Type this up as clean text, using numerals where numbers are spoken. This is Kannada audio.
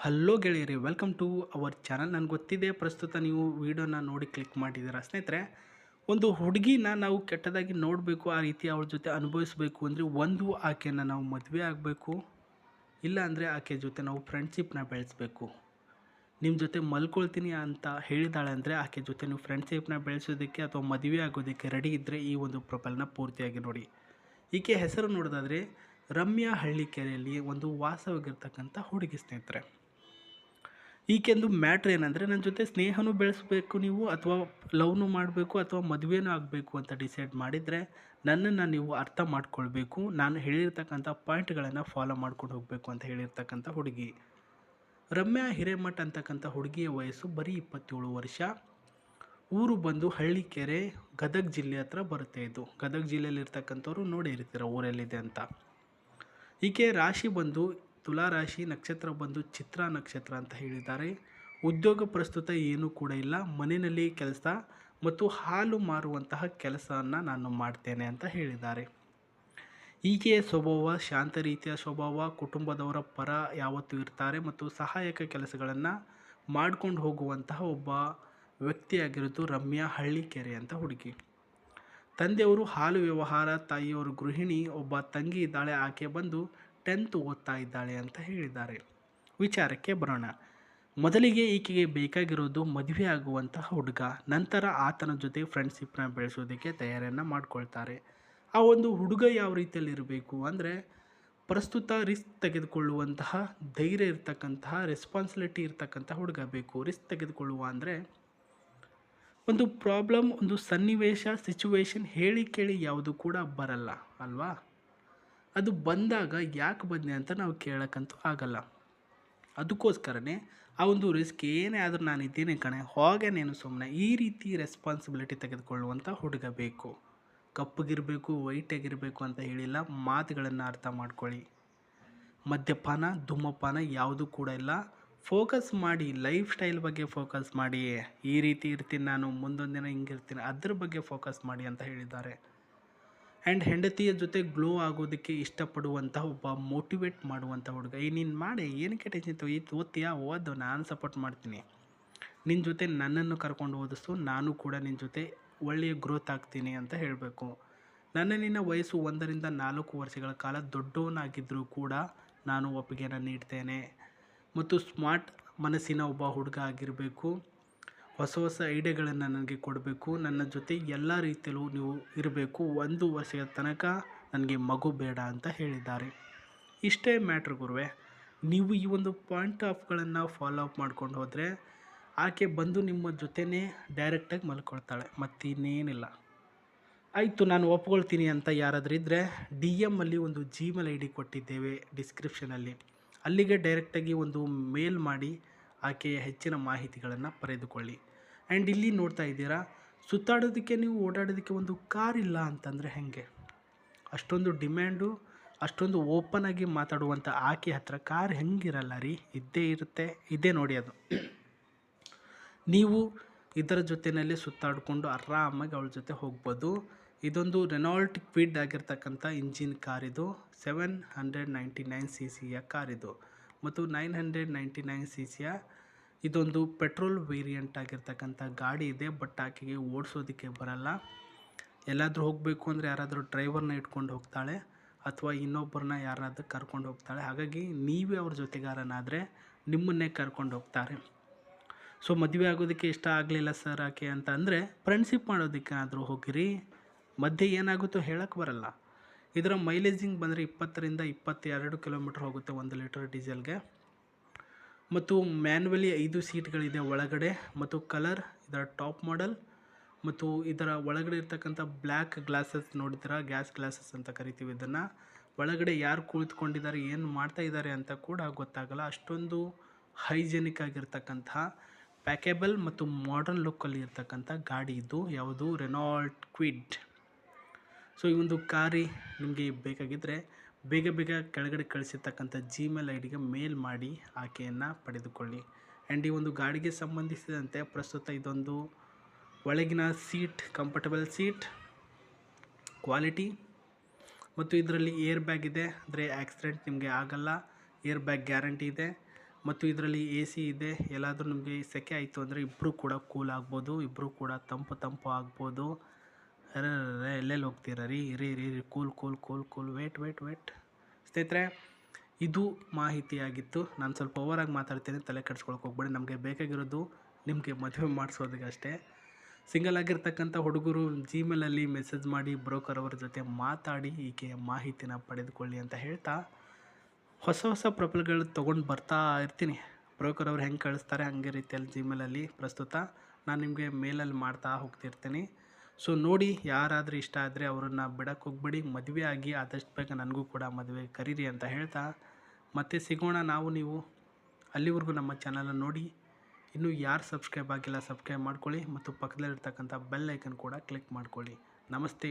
ಹಲೋ ಗೆಳೆಯರಿ, ವೆಲ್ಕಮ್ ಟು ಅವರ್ ಚಾನಲ್. ನನಗೆ ಗೊತ್ತಿದೆ ಪ್ರಸ್ತುತ ನೀವು ವಿಡಿಯೋನ ನೋಡಿ ಕ್ಲಿಕ್ ಮಾಡಿದ್ದೀರಾ. ಸ್ನೇಹಿತರೆ, ಒಂದು ಹುಡುಗಿನ ನಾವು ಕೆಟ್ಟದಾಗಿ ನೋಡಬೇಕು, ಆ ರೀತಿ ಅವಳ ಜೊತೆ ಅನುಭವಿಸಬೇಕು ಅಂದರೆ ಒಂದು ಆಕೆಯನ್ನು ನಾವು ಮದುವೆ ಆಗಬೇಕು, ಇಲ್ಲ ಅಂದರೆ ಆಕೆ ಜೊತೆ ನಾವು ಫ್ರೆಂಡ್ಶಿಪ್ನ ಬೆಳೆಸಬೇಕು. ನಿಮ್ಮ ಜೊತೆ ಮಲ್ಕೊಳ್ತೀನಿ ಅಂತ ಹೇಳಿದಾಳೆ ಅಂದರೆ ಆಕೆ ಜೊತೆ ನೀವು ಫ್ರೆಂಡ್ಶಿಪ್ನ ಬೆಳೆಸೋದಕ್ಕೆ ಅಥವಾ ಮದುವೆ ಆಗೋದಕ್ಕೆ ರೆಡಿ ಇದ್ದರೆ ಈ ಒಂದು ಪ್ರೊಫೈಲ್ನ ಪೂರ್ತಿಯಾಗಿ ನೋಡಿ. ಈಕೆ ಹೆಸರು ನೋಡೋದಾದರೆ ರಮ್ಯಾ ಹಳ್ಳಿಕೆರೆಯಲ್ಲಿ ಒಂದು ವಾಸವಾಗಿರ್ತಕ್ಕಂಥ ಹುಡುಗಿ. ಸ್ನೇಹಿತರೆ, ಈಕೆಂದು ಮ್ಯಾಟ್ರ್ ಏನಂದರೆ, ನನ್ನ ಜೊತೆ ಸ್ನೇಹನೂ ಬೆಳೆಸಬೇಕು ನೀವು, ಅಥವಾ ಲವ್ನು ಮಾಡಬೇಕು, ಅಥವಾ ಮದುವೆನೂ ಆಗಬೇಕು ಅಂತ ಡಿಸೈಡ್ ಮಾಡಿದರೆ ನನ್ನನ್ನು ನೀವು ಅರ್ಥ ಮಾಡ್ಕೊಳ್ಬೇಕು. ನಾನು ಹೇಳಿರ್ತಕ್ಕಂಥ ಪಾಯಿಂಟ್ಗಳನ್ನು ಫಾಲೋ ಮಾಡ್ಕೊಂಡು ಹೋಗಬೇಕು ಅಂತ ಹೇಳಿರ್ತಕ್ಕಂಥ ಹುಡುಗಿ ರಮ್ಯಾ ಹಿರೇಮಠ್ ಅಂತಕ್ಕಂಥ ಹುಡುಗಿಯ ವಯಸ್ಸು ಬರೀ 27 ವರ್ಷ. ಊರು ಬಂದು ಹಳ್ಳಿಕೆರೆ, ಗದಗ ಜಿಲ್ಲೆ ಹತ್ರ ಬರುತ್ತೆ. ಇದು ಗದಗ ಜಿಲ್ಲೆಯಲ್ಲಿ ಇರ್ತಕ್ಕಂಥವ್ರು ನೋಡಿರ್ತೀರ ಊರಲ್ಲಿದೆ ಅಂತ. ಈಕೆ ರಾಶಿ ಬಂದು ತುಲಾ ರಾಶಿ, ನಕ್ಷತ್ರ ಬಂದು ಚಿತ್ರ ನಕ್ಷತ್ರ ಅಂತ ಹೇಳಿದ್ದಾರೆ. ಉದ್ಯೋಗ ಪ್ರಸ್ತುತ ಏನೂ ಕೂಡ ಇಲ್ಲ, ಮನೆಯಲ್ಲಿ ಕೆಲಸ ಮತ್ತು ಹಾಲು ಮಾರುವಂತಹ ಕೆಲಸವನ್ನು ನಾನು ಮಾಡ್ತೇನೆ ಅಂತ ಹೇಳಿದ್ದಾರೆ. ಈಕೆಯ ಸ್ವಭಾವ ಶಾಂತ ರೀತಿಯ ಸ್ವಭಾವ, ಕುಟುಂಬದವರ ಪರ ಯಾವತ್ತೂ ಇರ್ತಾರೆ ಮತ್ತು ಸಹಾಯಕ ಕೆಲಸಗಳನ್ನು ಮಾಡ್ಕೊಂಡು ಹೋಗುವಂತಹ ಒಬ್ಬ ವ್ಯಕ್ತಿಯಾಗಿರೋದು ರಮ್ಯಾ ಹಳ್ಳಿಕೆರೆ ಅಂತ ಹುಡುಗಿ. ತಂದೆಯವರು ಹಾಲು ವ್ಯವಹಾರ, ತಾಯಿಯವರು ಗೃಹಿಣಿ, ಒಬ್ಬ ತಂಗಿ ಇದ್ದಾಳೆ, ಆಕೆ ಬಂದು 10th ಓದ್ತಾ ಇದ್ದಾಳೆ ಅಂತ ಹೇಳಿದ್ದಾರೆ. ವಿಚಾರಕ್ಕೆ ಬರೋಣ. ಮೊದಲಿಗೆ ಈಕೆಗೆ ಬೇಕಾಗಿರೋದು ಮದುವೆ ಆಗುವಂತಹ ಹುಡುಗ, ನಂತರ ಆತನ ಜೊತೆ ಫ್ರೆಂಡ್ಶಿಪ್ನ ಬೆಳೆಸೋದಕ್ಕೆ ತಯಾರಿಯನ್ನು ಮಾಡ್ಕೊಳ್ತಾರೆ. ಆ ಒಂದು ಹುಡುಗ ಯಾವ ರೀತಿಯಲ್ಲಿ ಇರಬೇಕು ಅಂದರೆ, ಪ್ರಸ್ತುತ ರಿಸ್ಕ್ ತೆಗೆದುಕೊಳ್ಳುವಂತಹ ಧೈರ್ಯ ಇರ್ತಕ್ಕಂತಹ, ರೆಸ್ಪಾನ್ಸಿಬಿಲಿಟಿ ಇರ್ತಕ್ಕಂಥ ಹುಡುಗ ಬೇಕು. ರಿಸ್ಕ್ ತೆಗೆದುಕೊಳ್ಳುವ ಅಂದರೆ ಒಂದು ಪ್ರಾಬ್ಲಮ್, ಒಂದು ಸನ್ನಿವೇಶ, ಸಿಚುವೇಶನ್ ಹೇಳಿ ಕೇಳಿ ಯಾವುದು ಕೂಡ ಬರಲ್ಲ ಅಲ್ವಾ. ಅದು ಬಂದಾಗ ಯಾಕೆ ಬಂದೆ ಅಂತ ನಾವು ಕೇಳೋಕ್ಕಂತೂ ಆಗಲ್ಲ. ಅದಕ್ಕೋಸ್ಕರನೇ ಆ ಒಂದು ರಿಸ್ಕ್ ಏನೇ ಆದರೂ ನಾನು ಇದ್ದೀನಿ ಕಣೆ, ಹೋಗೆ ನೀನು ಸುಮ್ಮನೆ, ಈ ರೀತಿ ರೆಸ್ಪಾನ್ಸಿಬಿಲಿಟಿ ತೆಗೆದುಕೊಳ್ಳುವಂಥ ಹುಡುಗ ಬೇಕು. ಕಪ್ಪಗಿರಬೇಕು, ವೈಟಾಗಿರಬೇಕು ಅಂತ ಹೇಳಿಲ್ಲ, ಮಾತುಗಳನ್ನು ಅರ್ಥ ಮಾಡ್ಕೊಳ್ಳಿ. ಮದ್ಯಪಾನ, ಧೂಮಪಾನ ಯಾವುದೂ ಕೂಡ ಇಲ್ಲ. ಫೋಕಸ್ ಮಾಡಿ, ಲೈಫ್ ಸ್ಟೈಲ್ ಬಗ್ಗೆ ಫೋಕಸ್ ಮಾಡಿ. ಈ ರೀತಿ ಇರ್ತೀನಿ ನಾನು, ಮುಂದೊಂದು ದಿನ ಹಿಂಗಿರ್ತೀನಿ, ಅದ್ರ ಬಗ್ಗೆ ಫೋಕಸ್ ಮಾಡಿ ಅಂತ ಹೇಳಿದ್ದಾರೆ. ಆ್ಯಂಡ್ ಹೆಂಡತಿಯ ಜೊತೆ ಗ್ಲೋ ಆಗೋದಕ್ಕೆ ಇಷ್ಟಪಡುವಂಥ ಒಬ್ಬ ಮೋಟಿವೇಟ್ ಮಾಡುವಂಥ ಹುಡುಗ. ನೀನು ಮಾಡಿ, ಏನಕ್ಕೆ ಟೆನ್ಷನ್ ಓದ್ತೀಯಾ, ಓದು, ನಾನು ಸಪೋರ್ಟ್ ಮಾಡ್ತೀನಿ. ನಿನ್ನ ಜೊತೆ ನನ್ನನ್ನು ಕರ್ಕೊಂಡು ಓದಿಸು, ನಾನು ಕೂಡ ನಿನ್ನ ಜೊತೆ ಒಳ್ಳೆಯ ಗ್ರೋತ್ ಆಗ್ತೀನಿ ಅಂತ ಹೇಳಬೇಕು. ನಿನ್ನ ವಯಸ್ಸು 1 ರಿಂದ 4 ವರ್ಷಗಳ ಕಾಲ ದೊಡ್ಡವನಾಗಿದ್ದರೂ ಕೂಡ ನಾನು ಒಪ್ಪಿಗೆಯನ್ನು ನೀಡ್ತೇನೆ. ಮತ್ತು ಸ್ಮಾರ್ಟ್ ಮನಸ್ಸಿನ ಒಬ್ಬ ಹುಡುಗ ಆಗಿರಬೇಕು. ಹೊಸ ಹೊಸ ಐಡಿಯಾಗಳನ್ನು ನನಗೆ ಕೊಡಬೇಕು. ನನ್ನ ಜೊತೆ ಎಲ್ಲ ರೀತಿಯಲ್ಲೂ ನೀವು ಇರಬೇಕು. 1 ವರ್ಷದ ತನಕ ನನಗೆ ಮಗು ಬೇಡ ಅಂತ ಹೇಳಿದ್ದಾರೆ. ಇಷ್ಟೇ ಮ್ಯಾಟ್ರ್ ಗುರುವೆ. ನೀವು ಈ ಒಂದು ಪಾಯಿಂಟ್ ಆಫ್ಗಳನ್ನು ಫಾಲೋ ಅಪ್ ಮಾಡ್ಕೊಂಡು ಹೋದರೆ ಆಕೆ ಬಂದು ನಿಮ್ಮ ಜೊತೆನೇ ಡೈರೆಕ್ಟಾಗಿ ಮಲ್ಕೊಳ್ತಾಳೆ, ಮತ್ತಿನ್ನೇನಿಲ್ಲ. ಆಯಿತು, ನಾನು ಒಪ್ಕೊಳ್ತೀನಿ ಅಂತ ಯಾರಾದರೂ ಇದ್ದರೆ DM ಒಂದು Gmail ID ಕೊಟ್ಟಿದ್ದೇವೆ ಡಿಸ್ಕ್ರಿಪ್ಷನಲ್ಲಿ, ಅಲ್ಲಿಗೆ ಡೈರೆಕ್ಟಾಗಿ ಒಂದು ಮೇಲ್ ಮಾಡಿ ಆಕೆಯ ಹೆಚ್ಚಿನ ಮಾಹಿತಿಗಳನ್ನು ಪಡೆದುಕೊಳ್ಳಿ. ಆ್ಯಂಡ್ ಇಲ್ಲಿ ನೋಡ್ತಾ ಇದ್ದೀರಾ, ಸುತ್ತಾಡೋದಕ್ಕೆ, ನೀವು ಓಡಾಡೋದಕ್ಕೆ ಒಂದು ಕಾರ್ ಇಲ್ಲ ಅಂತಂದರೆ ಹೇಗೆ? ಅಷ್ಟೊಂದು ಡಿಮ್ಯಾಂಡು, ಅಷ್ಟೊಂದು ಓಪನ್ ಆಗಿ ಮಾತಾಡುವಂಥ ಆಕೆ ಹತ್ರ ಕಾರ್ ಹೆಂಗಿರಲ್ಲ ರೀ? ಇದ್ದೇ ಇರುತ್ತೆ. ಇದೇ ನೋಡಿ ಅದು. ನೀವು ಇದರ ಜೊತೆಯಲ್ಲಿ ಸುತ್ತಾಡಿಕೊಂಡು ಆರಾಮಾಗಿ ಅವಳ ಜೊತೆ ಹೋಗ್ಬೋದು. ಇದೊಂದು ರೆನಾಲ್ಟ್ ಕ್ವಿಡ್ ಆಗಿರ್ತಕ್ಕಂಥ ಇಂಜಿನ್ ಕಾರ್ ಇದು. 799 cc ಕಾರ್ ಇದು, ಮತ್ತು 999 cc ಇದೊಂದು ಪೆಟ್ರೋಲ್ ವೇರಿಯಂಟ್ ಆಗಿರ್ತಕ್ಕಂಥ ಗಾಡಿ ಇದೆ. ಬಟ್ ಆಕೆಗೆ ಓಡಿಸೋದಕ್ಕೆ ಬರಲ್ಲ. ಎಲ್ಲಾದರೂ ಹೋಗಬೇಕು ಅಂದರೆ ಯಾರಾದರೂ ಡ್ರೈವರ್ನ ಇಟ್ಕೊಂಡು ಹೋಗ್ತಾಳೆ, ಅಥವಾ ಇನ್ನೊಬ್ಬರನ್ನ ಯಾರಾದರೂ ಕರ್ಕೊಂಡು ಹೋಗ್ತಾಳೆ. ಹಾಗಾಗಿ ನೀವೇ ಅವ್ರ ಜೊತೆಗಾರನಾದರೆ ನಿಮ್ಮನ್ನೇ ಕರ್ಕೊಂಡು ಹೋಗ್ತಾರೆ. ಸೊ ಮದುವೆ ಆಗೋದಕ್ಕೆ ಇಷ್ಟ ಆಗಲಿಲ್ಲ ಸರ್ ಆಕೆ ಅಂತ ಅಂದರೆ ಫ್ರೆಂಡ್ಶಿಪ್ ಮಾಡೋದಕ್ಕೆ ಆದರೂ ಹೋಗಿರಿ. ಮಧ್ಯೆ ಏನಾಗುತ್ತೋ ಹೇಳಕ್ಕೆ ಬರಲ್ಲ. ಇದರ ಮೈಲೇಜಿಂಗ್ ಬಂದರೆ 20 ರಿಂದ 22 ಕಿಲೋಮೀಟ್ರ್ ಹೋಗುತ್ತೆ 1 ಲೀಟರ್ ಡೀಸೆಲ್ಗೆ. ಮತ್ತು ಮ್ಯಾನ್ಯುವಲಿ 5 ಸೀಟ್ಗಳಿದೆ ಒಳಗಡೆ, ಮತ್ತು ಕಲರ್ ಇದರ ಟಾಪ್ ಮಾಡೆಲ್. ಮತ್ತು ಇದರ ಒಳಗಡೆ ಇರ್ತಕ್ಕಂಥ ಬ್ಲ್ಯಾಕ್ ಗ್ಲಾಸಸ್ ನೋಡಿದ್ದೀರಾ, ಗ್ಯಾಸ್ ಗ್ಲಾಸಸ್ ಅಂತ ಕರಿತೀವಿ ಇದನ್ನು. ಒಳಗಡೆ ಯಾರು ಕುಳಿತುಕೊಂಡಿದ್ದಾರೆ, ಏನು ಮಾಡ್ತಾ ಇದ್ದಾರೆ ಅಂತ ಕೂಡ ಗೊತ್ತಾಗಲ್ಲ. ಅಷ್ಟೊಂದು ಹೈಜೆನಿಕ್ ಆಗಿರ್ತಕ್ಕಂಥ ಪ್ಯಾಕೇಬಲ್ ಮತ್ತು ಮಾಡರ್ನ್ ಲುಕ್ಕಲ್ಲಿ ಇರ್ತಕ್ಕಂಥ ಗಾಡಿ ಇದು. ಯಾವುದು? Renault Kwid. ಸೊ ಈ ಒಂದು ಕಾರಿ ನಿಮಗೆ ಬೇಕಾಗಿದ್ದರೆ ಬೇಗ ಬೇಗ ಕೆಳಗಡೆ ಕಳಿಸಿರ್ತಕ್ಕಂಥ Gmail IDಗೆ ಮೇಲ್ ಮಾಡಿ ಆಕೆಯನ್ನು ಪಡೆದುಕೊಳ್ಳಿ. ಆ್ಯಂಡ್ ಈ ಒಂದು ಗಾಡಿಗೆ ಸಂಬಂಧಿಸಿದಂತೆ ಪ್ರಸ್ತುತ ಇದೊಂದು ಒಳಗಿನ ಸೀಟ್, ಕಂಫರ್ಟಬಲ್ ಸೀಟ್ ಕ್ವಾಲಿಟಿ, ಮತ್ತು ಇದರಲ್ಲಿ ಏರ್ ಬ್ಯಾಗ್ ಇದೆ. ಅಂದರೆ ಆಕ್ಸಿಡೆಂಟ್ ನಿಮಗೆ ಆಗಲ್ಲ, ಏರ್ ಬ್ಯಾಗ್ ಗ್ಯಾರಂಟಿ ಇದೆ. ಮತ್ತು ಇದರಲ್ಲಿ ಎ ಸಿ ಇದೆ. ಎಲ್ಲಾದರೂ ನಿಮಗೆ ಸೆಕೆ ಆಯಿತು ಅಂದರೆ ಇಬ್ಬರು ಕೂಡ ಕೂಲ್ ಆಗ್ಬೋದು, ಇಬ್ಬರು ಕೂಡ ತಂಪು ಆಗ್ಬೋದು. ಅರೆರೆ ಎಲ್ಲೆಲ್ಲಿ ಹೋಗ್ತೀರಾ ರೀ, ಇರಿ ಕೂಲ್ ವೇಟ್. ಸ್ನೇಹಿತರೆ, ಇದು ಮಾಹಿತಿಯಾಗಿತ್ತು. ನಾನು ಸ್ವಲ್ಪ ಓವರಾಗಿ ಮಾತಾಡ್ತೀನಿ, ತಲೆ ಕೆಡಿಸ್ಕೊಳಕ್ಕೆ ಹೋಗ್ಬೇಡಿ. ನಮಗೆ ಬೇಕಾಗಿರೋದು ನಿಮಗೆ ಮದುವೆ ಮಾಡಿಸೋದಕ್ಕೆ ಅಷ್ಟೇ. ಸಿಂಗಲ್ ಆಗಿರ್ತಕ್ಕಂಥ ಹುಡುಗರು ಜಿಮೇಲಲ್ಲಿ ಮೆಸೇಜ್ ಮಾಡಿ ಬ್ರೋಕರ್ ಅವರ ಜೊತೆ ಮಾತಾಡಿ ಹೀಗೆ ಮಾಹಿತಿನ ಪಡೆದುಕೊಳ್ಳಿ ಅಂತ ಹೇಳ್ತಾ, ಹೊಸ ಪ್ರೊಫೈಲ್ಗಳು ತೊಗೊಂಡು ಬರ್ತಾ ಇರ್ತೀನಿ. ಬ್ರೋಕರ್ ಅವ್ರು ಹೆಂಗೆ ಕಳಿಸ್ತಾರೆ ಹಂಗೆ ರೀತಿಯಲ್ಲಿ ಜಿಮೇಲಲ್ಲಿ ಪ್ರಸ್ತುತ ನಾನು ನಿಮಗೆ ಮೇಲಲ್ಲಿ ಮಾಡ್ತಾ ಹೋಗ್ತಿರ್ತೀನಿ. ಸೊ ನೋಡಿ, ಯಾರಾದರೂ ಇಷ್ಟ ಆದರೆ ಅವರನ್ನು ಬಿಡಕ್ಕೆ ಹೋಗ್ಬೇಡಿ. ಮದುವೆ ಆಗಿ ಆದಷ್ಟು ಬೇಗ ನನಗೂ ಕೂಡ ಮದುವೆ ಕರೀರಿ ಅಂತ ಹೇಳ್ತಾ ಮತ್ತೆ ಸಿಗೋಣ ನಾವು ನೀವು. ಅಲ್ಲಿವರೆಗೂ ನಮ್ಮ ಚಾನಲನ್ನು ನೋಡಿ. ಇನ್ನೂ ಯಾರು ಸಬ್ಸ್ಕ್ರೈಬ್ ಆಗಿಲ್ಲ ಸಬ್ಸ್ಕ್ರೈಬ್ ಮಾಡ್ಕೊಳ್ಳಿ ಮತ್ತು ಪಕ್ಕದಲ್ಲಿರ್ತಕ್ಕಂಥ ಬೆಲ್ ಐಕನ್ ಕೂಡ ಕ್ಲಿಕ್ ಮಾಡ್ಕೊಳ್ಳಿ. ನಮಸ್ತೆ.